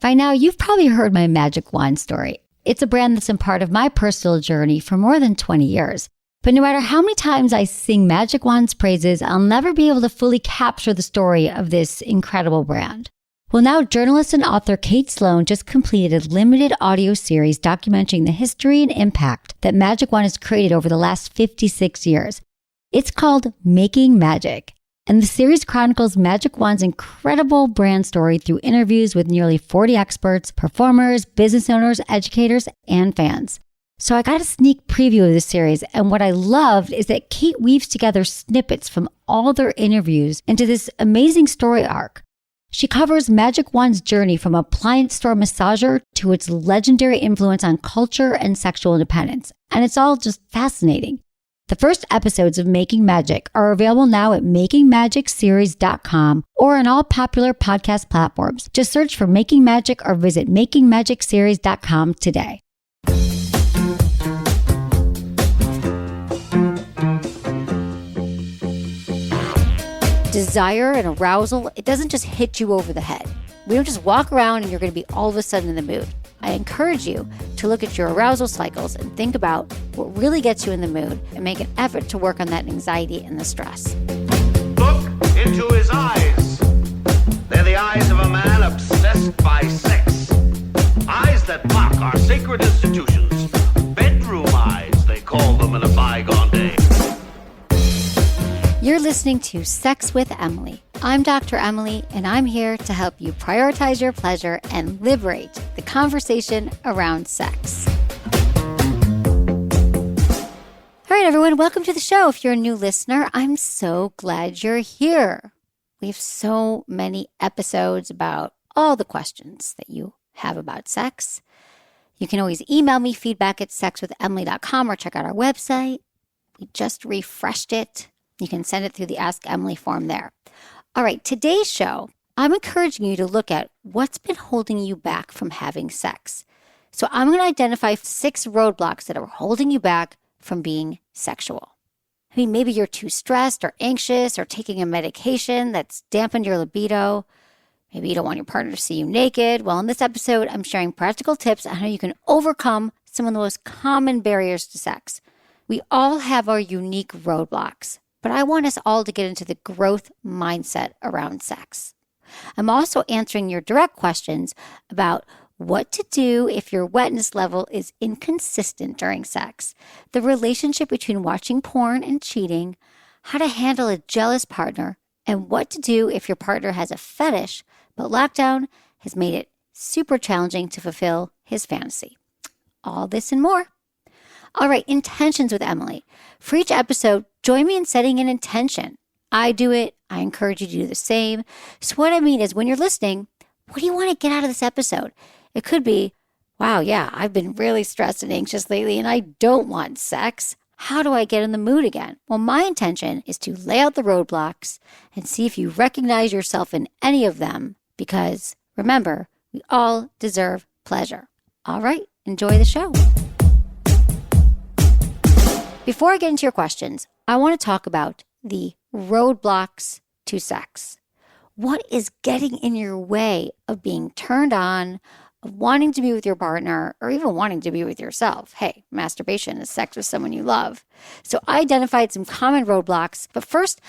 By now, you've probably heard my magic wand story. It's a brand that's been part of my personal journey for more than 20 years. But no matter how many times I sing Magic Wand's praises, I'll never be able to fully capture the story of this incredible brand. Well, now journalist and author Kate Sloan just completed a limited audio series documenting the history and impact that Magic Wand has created over the last 56 years. It's called Making Magic. And the series chronicles Magic Wand's incredible brand story through interviews with nearly 40 experts, performers, business owners, educators, and fans. So I got a sneak preview of the series, and what I loved is that Kate weaves together snippets from all their interviews into this amazing story arc. She covers Magic Wand's journey from appliance store massager to its legendary influence on culture and sexual independence, and it's all just fascinating. The first episodes of Making Magic are available now at makingmagicseries.com or on all popular podcast platforms. Just search for Making Magic or visit makingmagicseries.com today. Desire and arousal, it doesn't just hit you over the head. We don't just walk around and you're going to be all of a sudden in the mood. I encourage you to look at your arousal cycles and think about what really gets you in the mood and make an effort to work on that anxiety and the stress. Look into his eyes. They're the eyes of a man obsessed by sex. Eyes that mock our sacred institutions. Bedroom eyes, they call them in a bygone day. You're listening to Sex with Emily. I'm Dr. Emily, and I'm here to help you prioritize your pleasure and liberate the conversation around sex. All right, everyone, welcome to the show. If you're a new listener, I'm so glad you're here. We have so many episodes about all the questions that you have about sex. You can always email me feedback at sexwithemily.com or check out our website. We just refreshed it. You can send it through the Ask Emily form there. All right, today's show, I'm encouraging you to look at what's been holding you back from having sex. So I'm going to identify 6 roadblocks that are holding you back from being sexual. I mean, maybe you're too stressed or anxious or taking a medication that's dampened your libido. Maybe you don't want your partner to see you naked. Well, in this episode, I'm sharing practical tips on how you can overcome some of the most common barriers to sex. We all have our unique roadblocks, but I want us all to get into the growth mindset around sex. I'm also answering your direct questions about what to do if your wetness level is inconsistent during sex, the relationship between watching porn and cheating, how to handle a jealous partner, and what to do if your partner has a fetish, but lockdown has made it super challenging to fulfill his fantasy. All this and more. All right, intentions with Emily. For each episode, join me in setting an intention. I do it. I encourage you to do the same. So what I mean is when you're listening, what do you want to get out of this episode? It could be, wow, yeah, I've been really stressed and anxious lately and I don't want sex. How do I get in the mood again? Well, my intention is to lay out the roadblocks and see if you recognize yourself in any of them because remember, we all deserve pleasure. All right, enjoy the show. Before I get into your questions, I want to talk about the roadblocks to sex. What is getting in your way of being turned on, of wanting to be with your partner, or even wanting to be with yourself? Hey, masturbation is sex with someone you love. So I identified some common roadblocks, but first,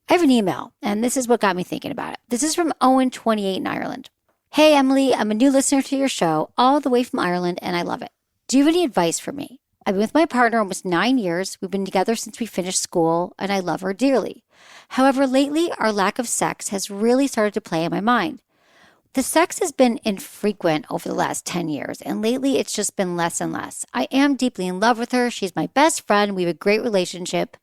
I have an email, and this is what got me thinking about it. This is from Owen, 28 in Ireland. Hey, Emily, I'm a new listener to your show, all the way from Ireland, and I love it. Do you have any advice for me? I've been with my partner almost 9 years. We've been together since we finished school, and I love her dearly. However, lately, our lack of sex has really started to play in my mind. The sex has been infrequent over the last 10 years, and lately it's just been less and less. I am deeply in love with her. She's my best friend. We have a great relationship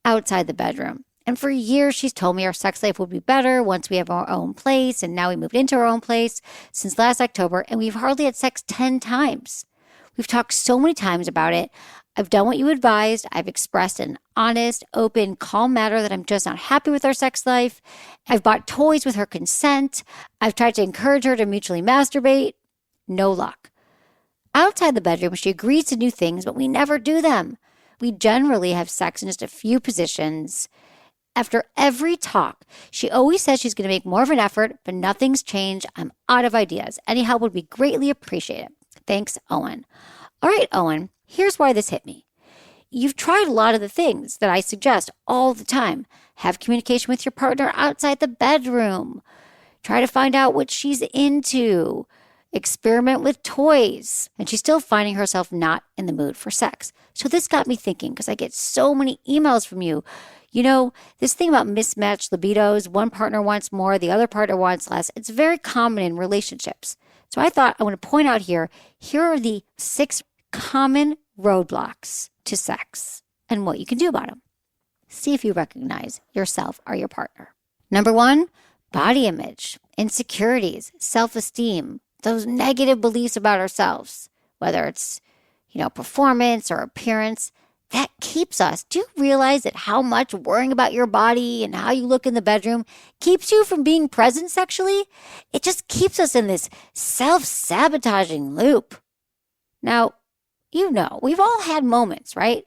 outside the bedroom. And for years, she's told me our sex life will be better once we have our own place, and now we moved into our own place since last October, and we've hardly had sex 10 times. We've talked so many times about it. I've done what you advised. I've expressed an honest, open, calm matter that I'm just not happy with our sex life. I've bought toys with her consent. I've tried to encourage her to mutually masturbate. No luck. Outside the bedroom, she agrees to new things, but we never do them. We generally have sex in just a few positions, After every talk, she always says she's going to make more of an effort, but nothing's changed. I'm out of ideas. Any help would be greatly appreciated. Thanks, Owen. All right, Owen, here's why this hit me. You've tried a lot of the things that I suggest all the time. Have communication with your partner outside the bedroom. Try to find out what she's into. Experiment with toys. And she's still finding herself not in the mood for sex. So this got me thinking, because I get so many emails from you. You know, this thing about mismatched libidos, one partner wants more, the other partner wants less. It's very common in relationships. So I thought I want to point out here are the 6 common roadblocks to sex and what you can do about them. See if you recognize yourself or your partner. Number 1, body image, insecurities, self-esteem, those negative beliefs about ourselves, whether it's, performance or appearance, that keeps us. Do you realize that how much worrying about your body and how you look in the bedroom keeps you from being present sexually? It just keeps us in this self-sabotaging loop. Now, we've all had moments, right?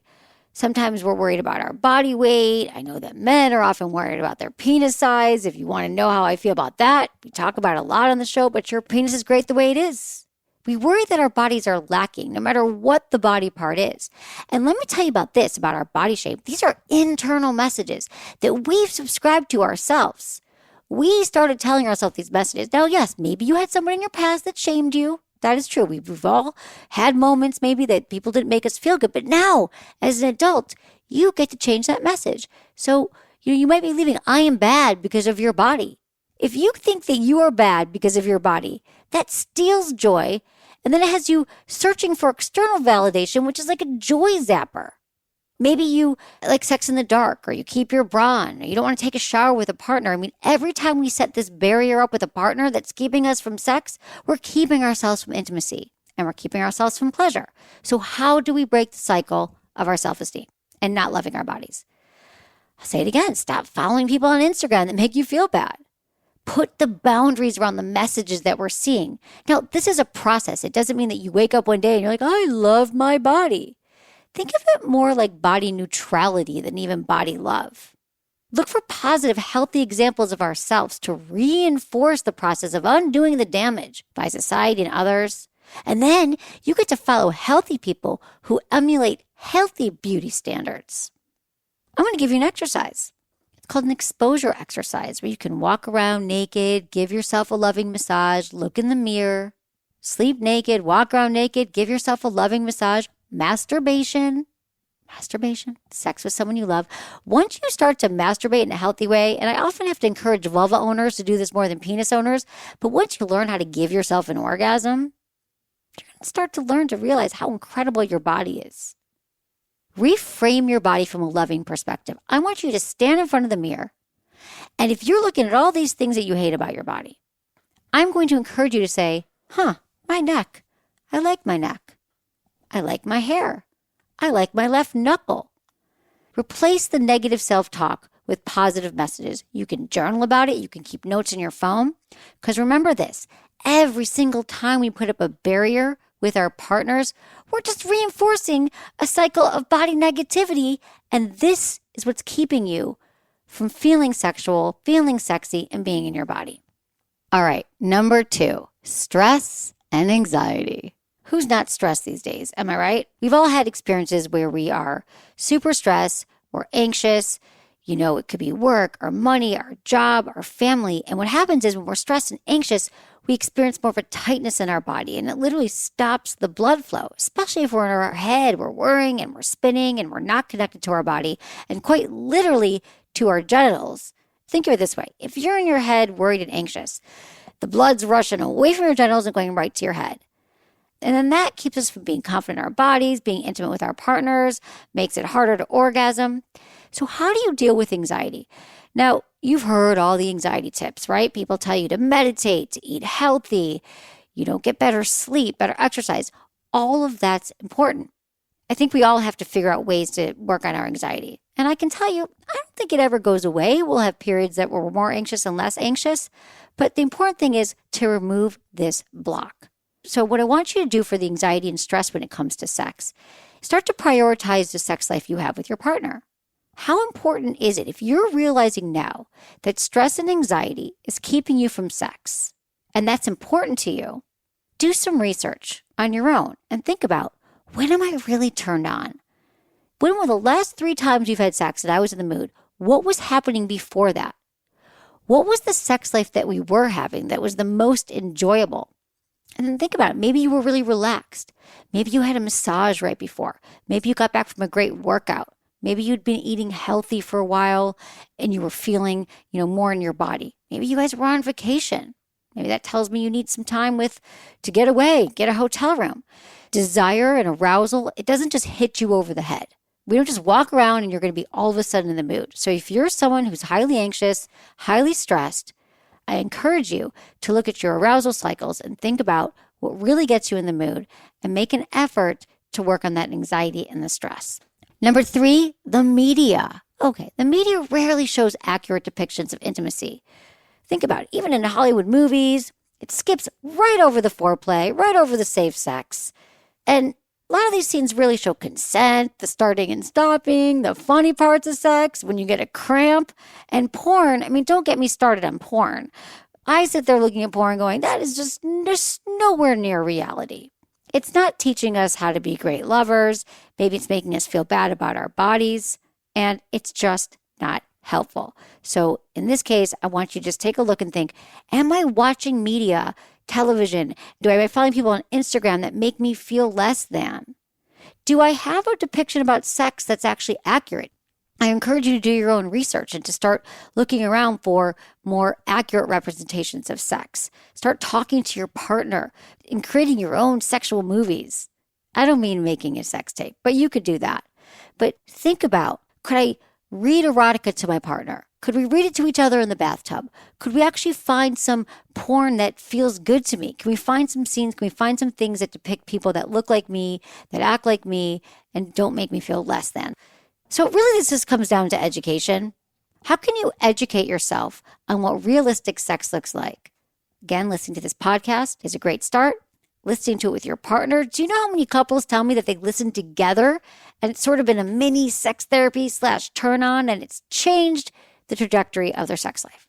Sometimes we're worried about our body weight. I know that men are often worried about their penis size. If you want to know how I feel about that, we talk about it a lot on the show, but your penis is great the way it is. We worry that our bodies are lacking no matter what the body part is. And let me tell you about this, about our body shape. These are internal messages that we've subscribed to ourselves. We started telling ourselves these messages. Now, yes, maybe you had someone in your past that shamed you. That is true. We've all had moments maybe that people didn't make us feel good. But now, as an adult, you get to change that message. So, you might be leaving, I am bad because of your body. If you think that you are bad because of your body, that steals joy. And then it has you searching for external validation, which is like a joy zapper. Maybe you like sex in the dark, or you keep your bra on, or you don't want to take a shower with a partner. I mean, every time we set this barrier up with a partner that's keeping us from sex, we're keeping ourselves from intimacy, and we're keeping ourselves from pleasure. So how do we break the cycle of our self-esteem and not loving our bodies? I'll say it again. Stop following people on Instagram that make you feel bad. Put the boundaries around the messages that we're seeing. Now, this is a process. It doesn't mean that you wake up one day and you're like, I love my body. Think of it more like body neutrality than even body love. Look for positive, healthy examples of ourselves to reinforce the process of undoing the damage by society and others. And then you get to follow healthy people who emulate healthy beauty standards. I'm going to give you an exercise. It's called an exposure exercise, where you can walk around naked, give yourself a loving massage, look in the mirror, sleep naked, walk around naked, give yourself a loving massage. Masturbation, sex with someone you love. Once you start to masturbate in a healthy way, and I often have to encourage vulva owners to do this more than penis owners, but once you learn how to give yourself an orgasm, you're going to start to learn to realize how incredible your body is. Reframe your body from a loving perspective. I want you to stand in front of the mirror, and if you're looking at all these things that you hate about your body, I'm going to encourage you to say, my neck. I like my neck. I like my hair. I like my left knuckle. Replace the negative self-talk with positive messages. You can journal about it. You can keep notes in your phone. Because remember this, every single time we put up a barrier with our partners, we're just reinforcing a cycle of body negativity. And this is what's keeping you from feeling sexual, feeling sexy, and being in your body. All right, number 2, stress and anxiety. Who's not stressed these days? Am I right? We've all had experiences where we are super stressed, we're anxious. It could be work, our money, our job, our family. And what happens is when we're stressed and anxious, we experience more of a tightness in our body, and it literally stops the blood flow, especially if we're in our head, we're worrying and we're spinning and we're not connected to our body and quite literally to our genitals. Think of it this way. If you're in your head worried and anxious, the blood's rushing away from your genitals and going right to your head. And then that keeps us from being confident in our bodies, being intimate with our partners, makes it harder to orgasm. So how do you deal with anxiety? Now, you've heard all the anxiety tips, right? People tell you to meditate, to eat healthy, get better sleep, better exercise. All of that's important. I think we all have to figure out ways to work on our anxiety. And I can tell you, I don't think it ever goes away. We'll have periods that we're more anxious and less anxious. But the important thing is to remove this block. So what I want you to do for the anxiety and stress when it comes to sex, start to prioritize the sex life you have with your partner. How important is it if you're realizing now that stress and anxiety is keeping you from sex, and that's important to you? Do some research on your own and think about, when am I really turned on? When were the last 3 times you've had sex and I was in the mood? What was happening before that? What was the sex life that we were having that was the most enjoyable? And then think about it. Maybe you were really relaxed. Maybe you had a massage right before. Maybe you got back from a great workout. Maybe you'd been eating healthy for a while and you were feeling, more in your body. Maybe you guys were on vacation. Maybe that tells me you need some time to get away, get a hotel room. Desire and arousal, it doesn't just hit you over the head. We don't just walk around and you're going to be all of a sudden in the mood. So if you're someone who's highly anxious, highly stressed, I encourage you to look at your arousal cycles and think about what really gets you in the mood and make an effort to work on that anxiety and the stress. Number 3, the media. Okay, the media rarely shows accurate depictions of intimacy. Think about it. Even in Hollywood movies, it skips right over the foreplay, right over the safe sex. And a lot of these scenes really show consent, the starting and stopping, the funny parts of sex, when you get a cramp. And porn, don't get me started on porn. I sit there looking at porn going, that is just nowhere near reality. It's not teaching us how to be great lovers. Maybe it's making us feel bad about our bodies. And it's just not helpful. So in this case, I want you to just take a look and think, am I watching media, television? Do I follow people on Instagram that make me feel less than? Do I have a depiction about sex that's actually accurate? I encourage you to do your own research and to start looking around for more accurate representations of sex. Start talking to your partner and creating your own sexual movies. I don't mean making a sex tape, but you could do that. But think about, could I read erotica to my partner? Could we read it to each other in the bathtub? Could we actually find some porn that feels good to me? Can we find some scenes? Can we find some things that depict people that look like me, that act like me, and don't make me feel less than? So really this just comes down to education. How can you educate yourself on what realistic sex looks like? Again, listening to this podcast is a great start. Listening to it with your partner. Do you know how many couples tell me that they listen together and it's sort of been a mini sex therapy / turn on, and it's changed the trajectory of their sex life?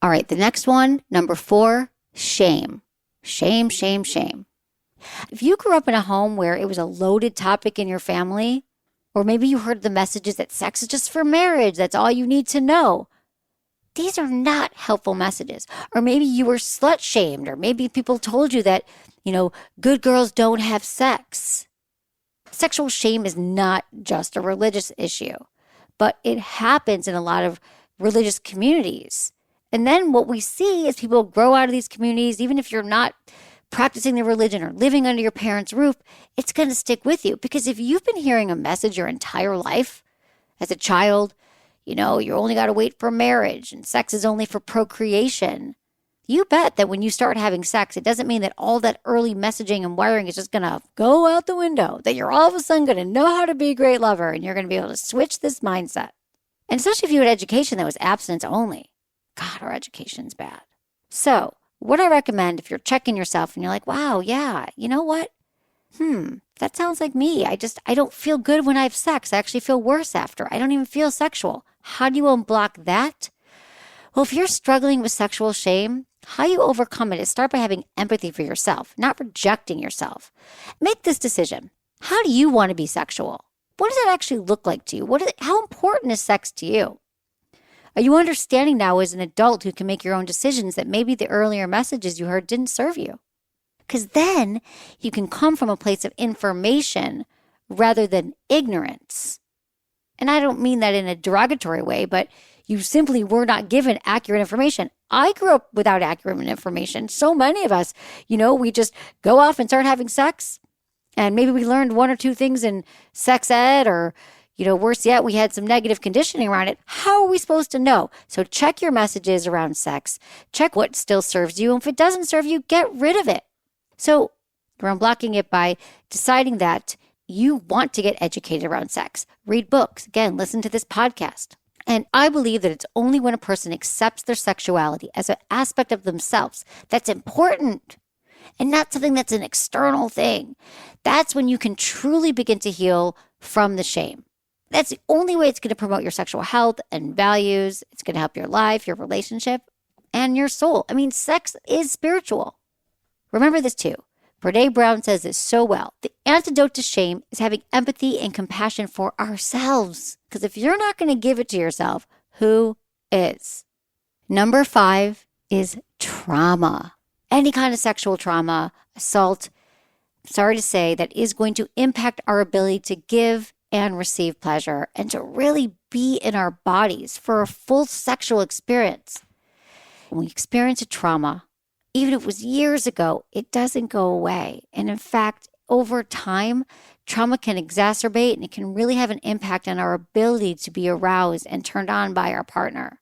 All right, the next one, number 4, shame. Shame, shame, shame. If you grew up in a home where it was a loaded topic in your family, or maybe you heard the messages that sex is just for marriage, that's all you need to know, these are not helpful messages. Or maybe you were slut shamed, or maybe people told you that, good girls don't have sex. Sexual shame is not just a religious issue, but it happens in a lot of religious communities. And then what we see is people grow out of these communities, even if you're not practicing the religion or living under your parents' roof, it's going to stick with you. Because if you've been hearing a message your entire life as a child, you only got to wait for marriage and sex is only for procreation, you bet that when you start having sex, it doesn't mean that all that early messaging and wiring is just going to go out the window, that you're all of a sudden going to know how to be a great lover and you're going to be able to switch this mindset. And especially if you had education that was abstinence only. God, our education's bad. So what I recommend, if you're checking yourself and you're like, wow, yeah, you know what? That sounds like me. I don't feel good when I have sex. I actually feel worse after. I don't even feel sexual. How do you unblock that? Well, if you're struggling with sexual shame, how you overcome it is start by having empathy for yourself, not rejecting yourself. Make this decision. How do you want to be sexual? What does that actually look like to you? How important is sex to you? Are you understanding now as an adult who can make your own decisions that maybe the earlier messages you heard didn't serve you? Because then you can come from a place of information rather than ignorance. And I don't mean that in a derogatory way, but you simply were not given accurate information. I grew up without accurate information. So many of us, we just go off and start having sex. And maybe we learned 1 or 2 things in sex ed, or, worse yet, we had some negative conditioning around it. How are we supposed to know? So check your messages around sex. Check what still serves you. And if it doesn't serve you, get rid of it. So we're unblocking it by deciding that you want to get educated around sex. Read books. Again, listen to this podcast. And I believe that it's only when a person accepts their sexuality as an aspect of themselves that's important and not something that's an external thing. That's when you can truly begin to heal from the shame. That's the only way it's going to promote your sexual health and values. It's going to help your life, your relationship, and your soul. I mean, sex is spiritual. Remember this too. Brene Brown says this so well. The antidote to shame is having empathy and compassion for ourselves. Because if you're not going to give it to yourself, who is? Number 5 is trauma. Any kind of sexual trauma, assault, sorry to say, that is going to impact our ability to give and receive pleasure and to really be in our bodies for a full sexual experience. When we experience a trauma, even if it was years ago, it doesn't go away. And in fact, over time, trauma can exacerbate and it can really have an impact on our ability to be aroused and turned on by our partner.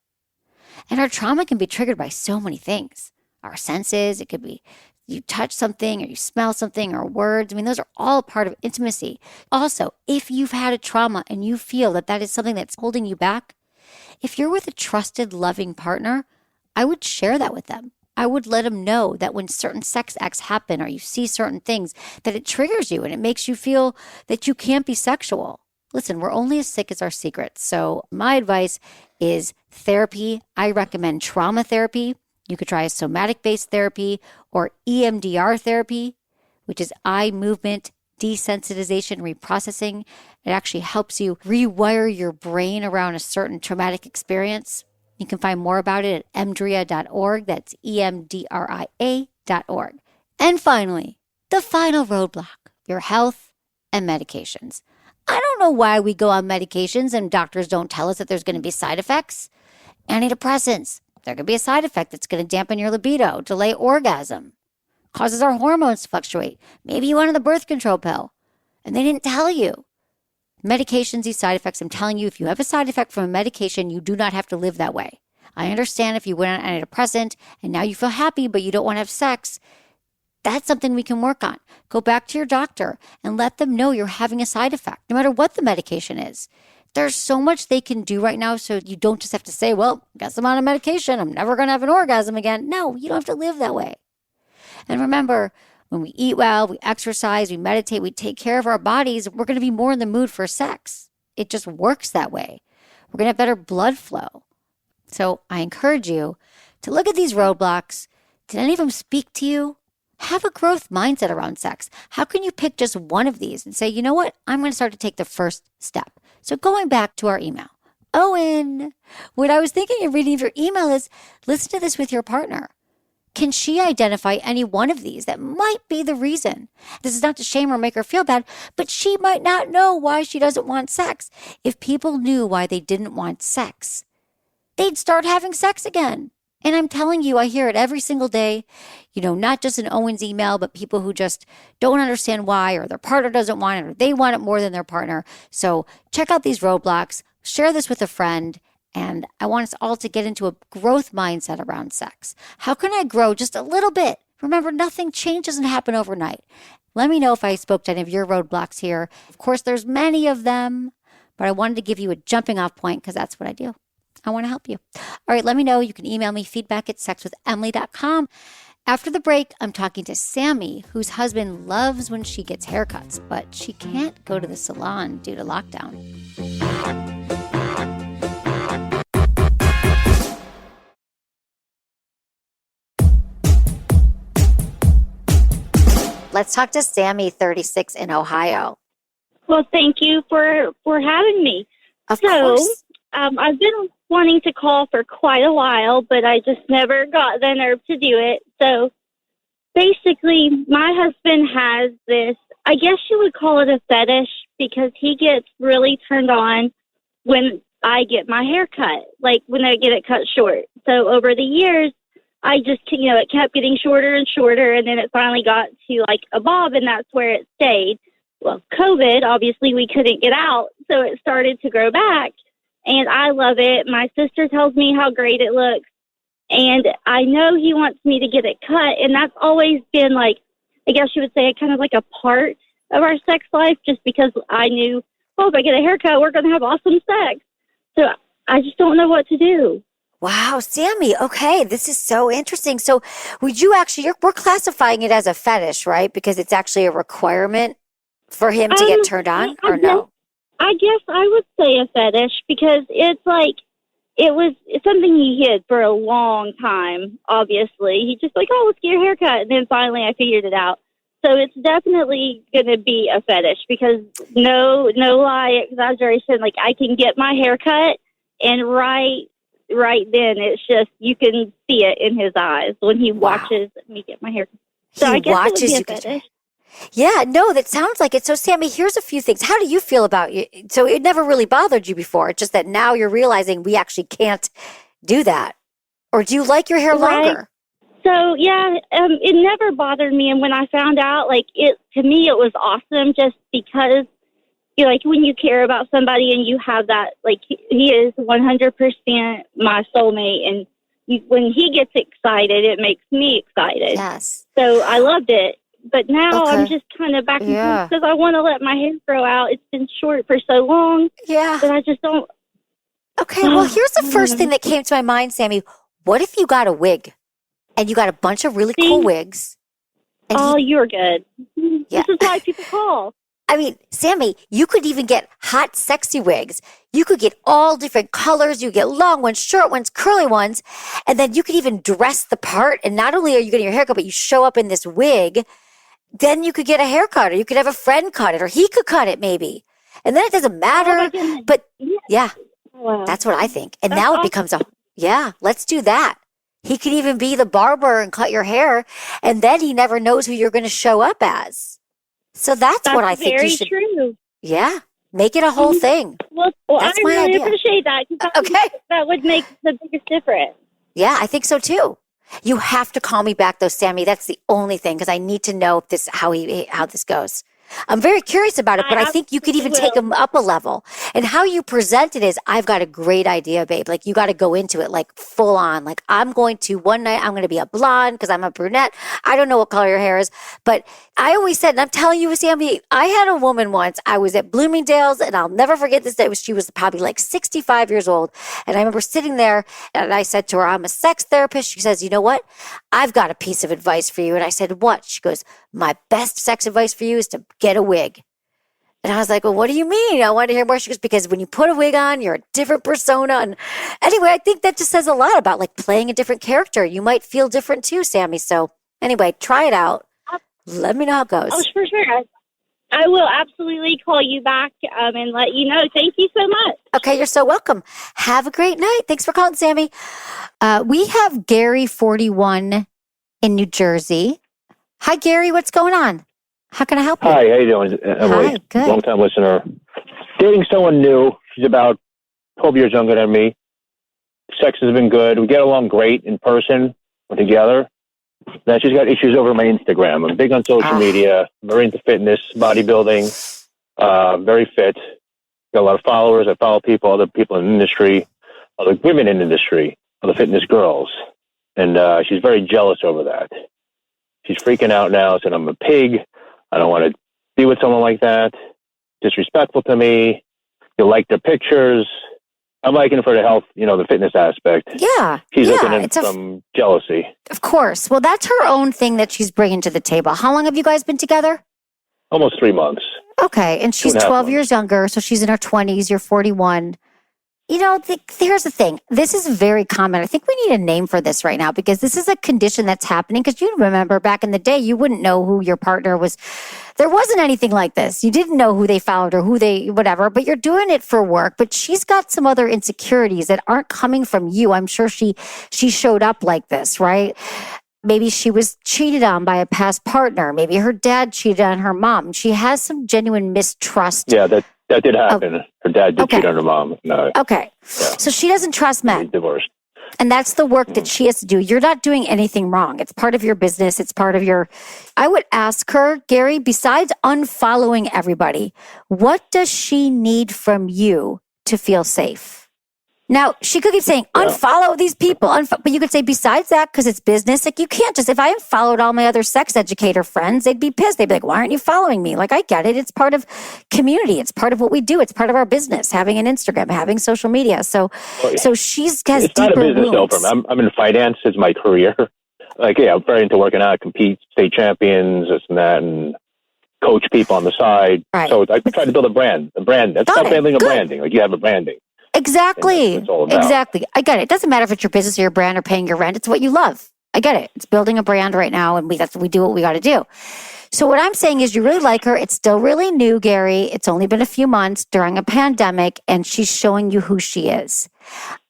And our trauma can be triggered by so many things. Our senses, it could be you touch something or you smell something or words. I mean, those are all part of intimacy. Also, if you've had a trauma and you feel that that is something that's holding you back, if you're with a trusted, loving partner, I would share that with them. I would let them know that when certain sex acts happen or you see certain things, that it triggers you and it makes you feel that you can't be sexual. Listen, we're only as sick as our secrets. So my advice is therapy. I recommend trauma therapy. You could try a somatic-based therapy or EMDR therapy, which is eye movement desensitization reprocessing. It actually helps you rewire your brain around a certain traumatic experience. You can find more about it at emdria.org. That's EMDRIA.org. And finally, the final roadblock, your health and medications. I don't know why we go on medications and doctors don't tell us that there's going to be side effects. Antidepressants, there could be a side effect that's going to dampen your libido, delay orgasm, causes our hormones to fluctuate. Maybe you wanted the birth control pill and they didn't tell you. Medications, these side effects, I'm telling you, if you have a side effect from a medication, you do not have to live that way. I understand if you went on antidepressant and now you feel happy, but you don't want to have sex. That's something we can work on. Go back to your doctor and let them know you're having a side effect, no matter what the medication is. There's so much they can do right now, so you don't just have to say, well, I guess I'm on a medication. I'm never going to have an orgasm again. No, you don't have to live that way. And remember, when we eat well, we exercise, we meditate, we take care of our bodies, we're going to be more in the mood for sex. It just works that way. We're going to have better blood flow. So I encourage you to look at these roadblocks. Did any of them speak to you? Have a growth mindset around sex. How can you pick just one of these and say, you know what? I'm going to start to take the first step. So going back to our email. Owen, what I was thinking of reading your email is listen to this with your partner. Can she identify any one of these that might be the reason? This is not to shame or make her feel bad, but she might not know why she doesn't want sex. If people knew why they didn't want sex, they'd start having sex again. And I'm telling you, I hear it every single day, not just in Owen's email, but people who just don't understand why, or their partner doesn't want it, or they want it more than their partner. So check out these roadblocks, share this with a friend, and I want us all to get into a growth mindset around sex. How can I grow just a little bit? Remember, nothing doesn't happen overnight. Let me know if I spoke to any of your roadblocks here. Of course, there's many of them, but I wanted to give you a jumping off point because that's what I do. I want to help you. All right, let me know. You can email me feedback@sexwithemily.com. After the break, I'm talking to Sammy, whose husband loves when she gets haircuts, but she can't go to the salon due to lockdown. Let's talk to Sammy, 36, in Ohio. Well, thank you for having me. Of course. I've been wanting to call for quite a while, but I just never got the nerve to do it. So basically, my husband has this, I guess you would call it a fetish, because he gets really turned on when I get my hair cut, like when I get it cut short. So over the years, I just, it kept getting shorter and shorter, and then it finally got to like a bob, and that's where it stayed. Well, COVID, obviously we couldn't get out, so it started to grow back, and I love it. My sister tells me how great it looks, and I know he wants me to get it cut, and that's always been like, I guess you would say, kind of like a part of our sex life, just because I knew, oh, if I get a haircut, we're going to have awesome sex. So I just don't know what to do. Wow, Sammy. Okay, this is so interesting. So would you actually, we're classifying it as a fetish, right? Because it's actually a requirement for him to get turned on, or no? I guess I would say a fetish because it's like it's something he hid for a long time. Obviously, he just like, oh, let's get your haircut, and then finally I figured it out. So it's definitely going to be a fetish because no lie, exaggeration. Like I can get my haircut, and right then it's just you can see it in his eyes when he watches me get my haircut. So I guess it would be a fetish. Yeah, no, that sounds like it. So, Sammy, here's a few things. How do you feel about it? So it never really bothered you before. It's just that now you're realizing we actually can't do that. Or do you like your hair longer? So, yeah, it never bothered me. And when I found out, like, to me, it was awesome just because, you know, like, when you care about somebody and you have that, like, he is 100% my soulmate. And when he gets excited, it makes me excited. Yes. So I loved it. But now I'm just kind of back and forth because I want to let my hair grow out. It's been short for so long. Yeah. But I just don't. Okay, well, here's the first thing that came to my mind, Sammy. What if you got a wig and you got a bunch of really cool wigs? And you're good. Yeah. This is why people call. I mean, Sammy, you could even get hot, sexy wigs. You could get all different colors. You get long ones, short ones, curly ones. And then you could even dress the part. And not only are you getting your hair cut, but you show up in this wig. Then you could get a haircut, or you could have a friend cut it, or he could cut it maybe. And then it doesn't matter. But yeah, that's what I think. And now it becomes let's do that. He could even be the barber and cut your hair. And then he never knows who you're going to show up as. So that's what I think you should. Very true. Yeah. Make it a whole thing. Well, that's I my really idea. Appreciate that. That would make the biggest difference. Yeah, I think so too. You have to call me back though, Sammy. That's the only thing because I need to know if how this goes. I'm very curious about it, but I think you could even take them up a level. And how you present it is, I've got a great idea, babe. Like, you got to go into it like full on. Like, one night I'm going to be a blonde because I'm a brunette. I don't know what color your hair is, but I always said, and I'm telling you, Sammy, I had a woman once. I was at Bloomingdale's, and I'll never forget this day. She was probably like 65 years old. And I remember sitting there, and I said to her, I'm a sex therapist. She says, you know what? I've got a piece of advice for you. And I said, what? She goes, my best sex advice for you is to get a wig. And I was like, well, what do you mean? I want to hear more. She goes, because when you put a wig on, you're a different persona. And anyway, I think that just says a lot about like playing a different character. You might feel different too, Sammy. So anyway, try it out. Let me know how it goes. Oh, for sure. I will absolutely call you back and let you know. Thank you so much. Okay, you're so welcome. Have a great night. Thanks for calling, Sammy. We have Gary, 41, in New Jersey. Hi, Gary. What's going on? How can I help you? Hi, how you doing? Hi, good. Long-time listener. Dating someone new. She's about 12 years younger than me. Sex has been good. We get along great in person. We're together. Now she's got issues over my Instagram. I'm big on social media. I'm into fitness, bodybuilding, very fit. Got a lot of followers. I follow other people in the industry, other women in the industry, other fitness girls. And she's very jealous over that. She's freaking out now, saying I'm a pig. I don't want to be with someone like that. Disrespectful to me. You like their pictures. I'm liking it for the health, the fitness aspect. Yeah. She's looking at some jealousy. Of course. Well, that's her own thing that she's bringing to the table. How long have you guys been together? Almost 3 months. Okay. And she's 12 years younger, so she's in her 20s. You're 41. Here's the thing. This is very common. I think we need a name for this right now because this is a condition that's happening. Because you remember back in the day, you wouldn't know who your partner was. There wasn't anything like this. You didn't know who they followed or whatever, but you're doing it for work. But she's got some other insecurities that aren't coming from you. I'm sure she showed up like this, right? Maybe she was cheated on by a past partner. Maybe her dad cheated on her mom. She has some genuine mistrust. Yeah, that did happen. Her dad did cheat on her mom. No. Okay. Yeah. So she doesn't trust men. Divorced. And that's the work that she has to do. You're not doing anything wrong. It's part of your business. It's part of I would ask her, Gary, besides unfollowing everybody, what does she need from you to feel safe? Now, she could keep saying, unfollow these people. But you could say, besides that, because it's business, like you can't just, if I unfollowed all my other sex educator friends, they'd be pissed. They'd be like, why aren't you following me? Like, I get it. It's part of community. It's part of what we do. It's part of our business, having an Instagram, having social media. So she's has it's deeper not a business wounds. Though, I'm in finance. It's my career. I'm very into working out, compete, state champions, this and that, and coach people on the side. Right. So I try to build a brand. That's Got called it. building a Good. branding. Like you have a branding. Exactly. That's what it's all about. Exactly. I get it. It doesn't matter if it's your business or your brand or paying your rent. It's what you love. I get it. It's building a brand right now, and we do what we got to do. So what I'm saying is you really like her. It's still really new, Gary. It's only been a few months during a pandemic, and she's showing you who she is.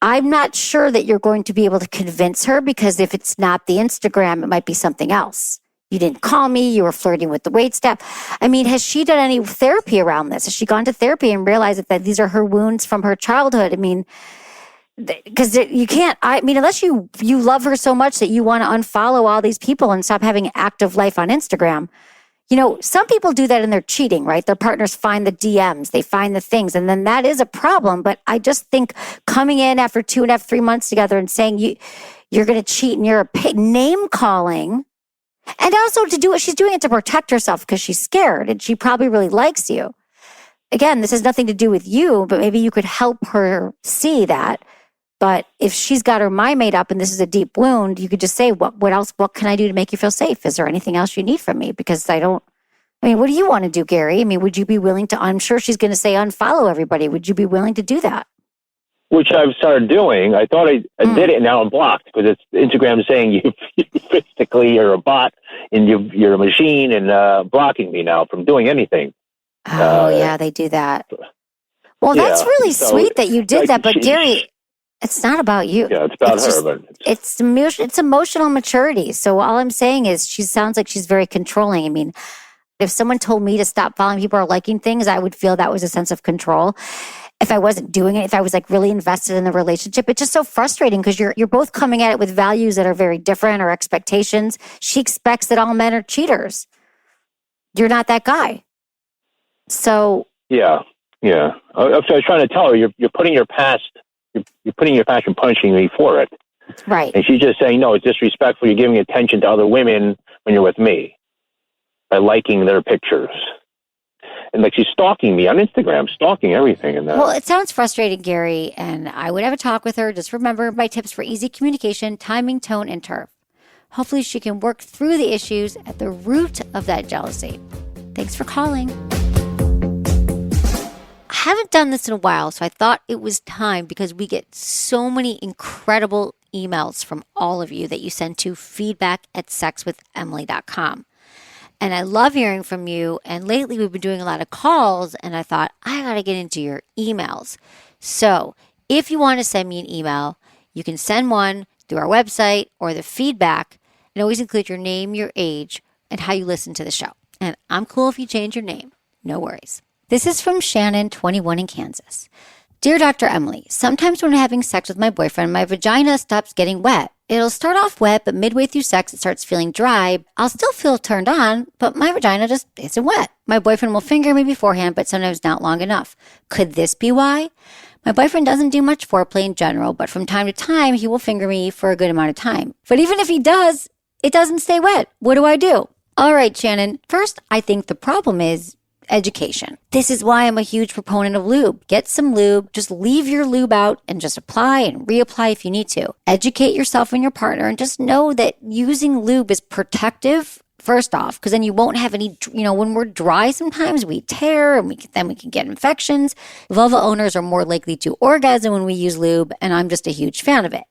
I'm not sure that you're going to be able to convince her, because if it's not the Instagram, it might be something else. You didn't call me. You were flirting with the waitstaff. I mean, has she done any therapy around this? Has she gone to therapy and realized that these are her wounds from her childhood? I mean, because you can't, unless you love her so much that you want to unfollow all these people and stop having an active life on Instagram. You know, some people do that and they're cheating, right? Their partners find the DMs, they find the things, and then that is a problem. But I just think coming in after 2.5, 3 months together and saying you're going to cheat and you're name calling, and also to do it, she's doing it to protect herself because she's scared and she probably really likes you. Again, this has nothing to do with you, but maybe you could help her see that. But if she's got her mind made up and this is a deep wound, you could just say, what else, what can I do to make you feel safe? Is there anything else you need from me? Because what do you want to do, Gary? I mean, would you be willing to, I'm sure she's going to say unfollow everybody. Would you be willing to do that? Which I've started doing. I thought I did it, and now I'm blocked because Instagram is saying you physically are a bot and you're a machine, and blocking me now from doing anything. Oh, yeah, they do that. Well, that's really sweet that you did that. But Gary, it's not about you. Yeah, it's about her. But it's emotional maturity. So all I'm saying is she sounds like she's very controlling. I mean, if someone told me to stop following people or liking things, I would feel that was a sense of control. If I wasn't doing it, if I was like really invested in the relationship, it's just so frustrating because you're both coming at it with values that are very different or expectations. She expects that all men are cheaters. You're not that guy. So yeah. So I was trying to tell her you're putting your past, you're putting your past and punishing me for it. Right. And she's just saying, no, it's disrespectful. You're giving attention to other women when you're with me by liking their pictures. And like she's stalking me on Instagram, stalking everything. And well, it sounds frustrating, Gary, and I would have a talk with her. Just remember my tips for easy communication, timing, tone, and turf. Hopefully she can work through the issues at the root of that jealousy. Thanks for calling. I haven't done this in a while, so I thought it was time because we get so many incredible emails from all of you that you send to feedback@sexwithemily.com. And I love hearing from you. And lately we've been doing a lot of calls, and I thought, I got to get into your emails. So if you want to send me an email, you can send one through our website or the feedback, and always include your name, your age, and how you listen to the show. And I'm cool if you change your name. No worries. This is from Shannon, 21 in Kansas. Dear Dr. Emily, sometimes when I'm having sex with my boyfriend, my vagina stops getting wet. It'll start off wet, but midway through sex, it starts feeling dry. I'll still feel turned on, but my vagina just isn't wet. My boyfriend will finger me beforehand, but sometimes not long enough. Could this be why? My boyfriend doesn't do much foreplay in general, but from time to time, he will finger me for a good amount of time. But even if he does, it doesn't stay wet. What do I do? All right, Shannon. First, I think the problem is education. This is why I'm a huge proponent of lube. Get some lube, just leave your lube out and just apply and reapply if you need to. Educate yourself and your partner, and just know that using lube is protective, first off, because then you won't have any, when we're dry sometimes we tear and we can get infections. Vulva owners are more likely to orgasm when we use lube, and I'm just a huge fan of it.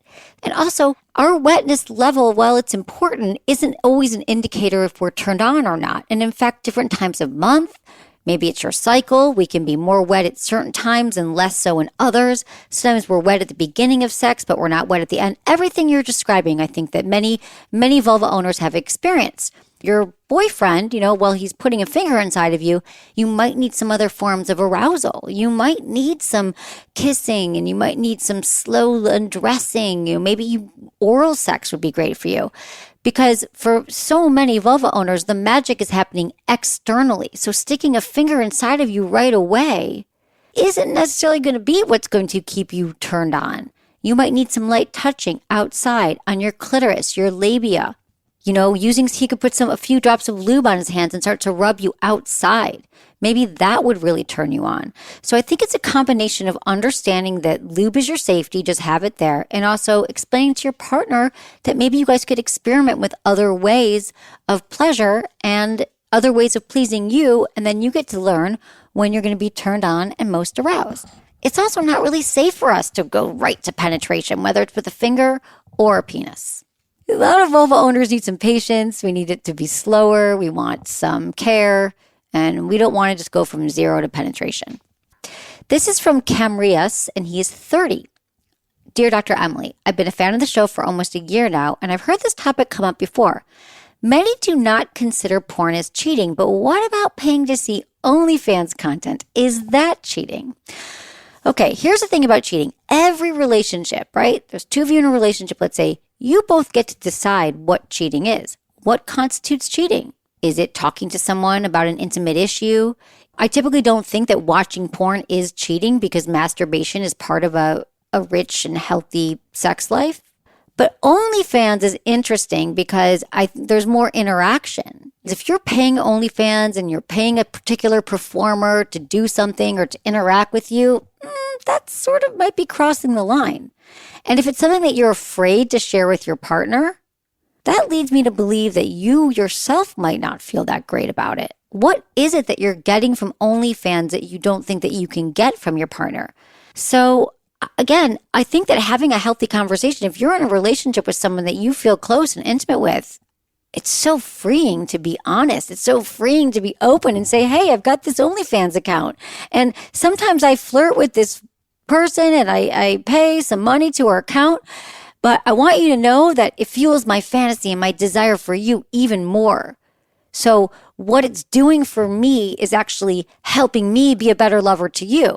And also, our wetness level, while it's important, isn't always an indicator if we're turned on or not. And in fact, different times of month, maybe it's your cycle. We can be more wet at certain times and less so in others. Sometimes we're wet at the beginning of sex, but we're not wet at the end. Everything you're describing, I think that many vulva owners have experienced. Your boyfriend, while he's putting a finger inside of you, you might need some other forms of arousal. You might need some kissing, and you might need some slow undressing. Maybe oral sex would be great for you. Because for so many vulva owners, the magic is happening externally. So sticking a finger inside of you right away isn't necessarily going to be what's going to keep you turned on. You might need some light touching outside on your clitoris, your labia. He could put a few drops of lube on his hands and start to rub you outside. Maybe that would really turn you on. So I think it's a combination of understanding that lube is your safety, just have it there, and also explaining to your partner that maybe you guys could experiment with other ways of pleasure and other ways of pleasing you, and then you get to learn when you're going to be turned on and most aroused. It's also not really safe for us to go right to penetration, whether it's with a finger or a penis. A lot of vulva owners need some patience. We need it to be slower. We want some care, and we don't want to just go from 0 to penetration. This is from Camrius, and he is 30. Dear Dr. Emily, I've been a fan of the show for almost a year now, and I've heard this topic come up before. Many do not consider porn as cheating, but what about paying to see OnlyFans content? Is that cheating? Okay, here's the thing about cheating. Every relationship, right? There's two of you in a relationship, let's say, you both get to decide what cheating is. What constitutes cheating? Is it talking to someone about an intimate issue? I typically don't think that watching porn is cheating because masturbation is part of a rich and healthy sex life. But OnlyFans is interesting because there's more interaction. If you're paying OnlyFans and you're paying a particular performer to do something or to interact with you, that sort of might be crossing the line. And if it's something that you're afraid to share with your partner, that leads me to believe that you yourself might not feel that great about it. What is it that you're getting from OnlyFans that you don't think that you can get from your partner? So again, I think that having a healthy conversation, if you're in a relationship with someone that you feel close and intimate with, it's so freeing to be honest. It's so freeing to be open and say, hey, I've got this OnlyFans account. And sometimes I flirt with this person and I pay some money to her account. But I want you to know that it fuels my fantasy and my desire for you even more. So what it's doing for me is actually helping me be a better lover to you.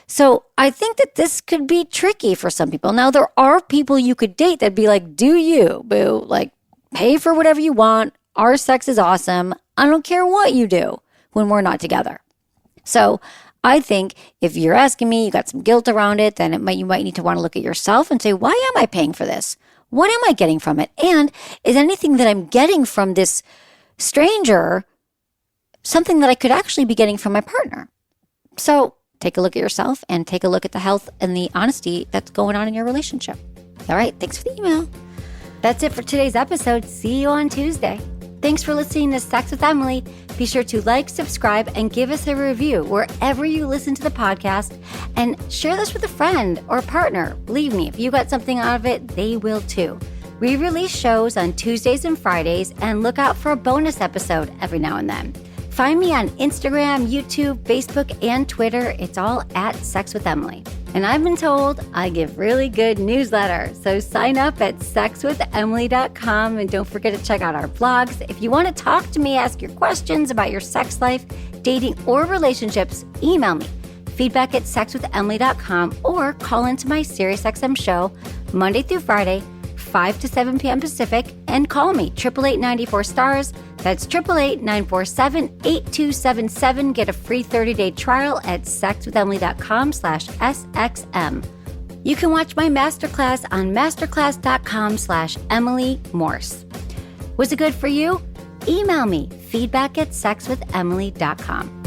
So I think that this could be tricky for some people. Now, there are people you could date that'd be like, do you, boo? Like, pay for whatever you want. Our sex is awesome. I don't care what you do when we're not together. So I think if you're asking me, you got some guilt around it, then you might need to want to look at yourself and say, why am I paying for this? What am I getting from it? And is anything that I'm getting from this stranger something that I could actually be getting from my partner? So take a look at yourself and take a look at the health and the honesty that's going on in your relationship. All right, thanks for the email. That's it for today's episode. See you on Tuesday. Thanks for listening to Sex with Emily. Be sure to like, subscribe, and give us a review wherever you listen to the podcast. And share this with a friend or a partner. Believe me, if you got something out of it, they will too. We release shows on Tuesdays and Fridays, and look out for a bonus episode every now and then. Find me on Instagram, YouTube, Facebook, and Twitter. It's all at Sex with Emily. And I've been told I give really good newsletters. So sign up at sexwithemily.com, and don't forget to check out our blogs. If you want to talk to me, ask your questions about your sex life, dating, or relationships, email me. Feedback at sexwithemily.com, or call into my SiriusXM show Monday through Friday, 5 to 7 p.m. Pacific, and call me, 888-94-STARS. That's 888-947-8277. Get a free 30-day trial at sexwithemily.com/SXM. You can watch my masterclass on masterclass.com/Emily Morse. Was it good for you? Email me, feedback at sexwithemily.com.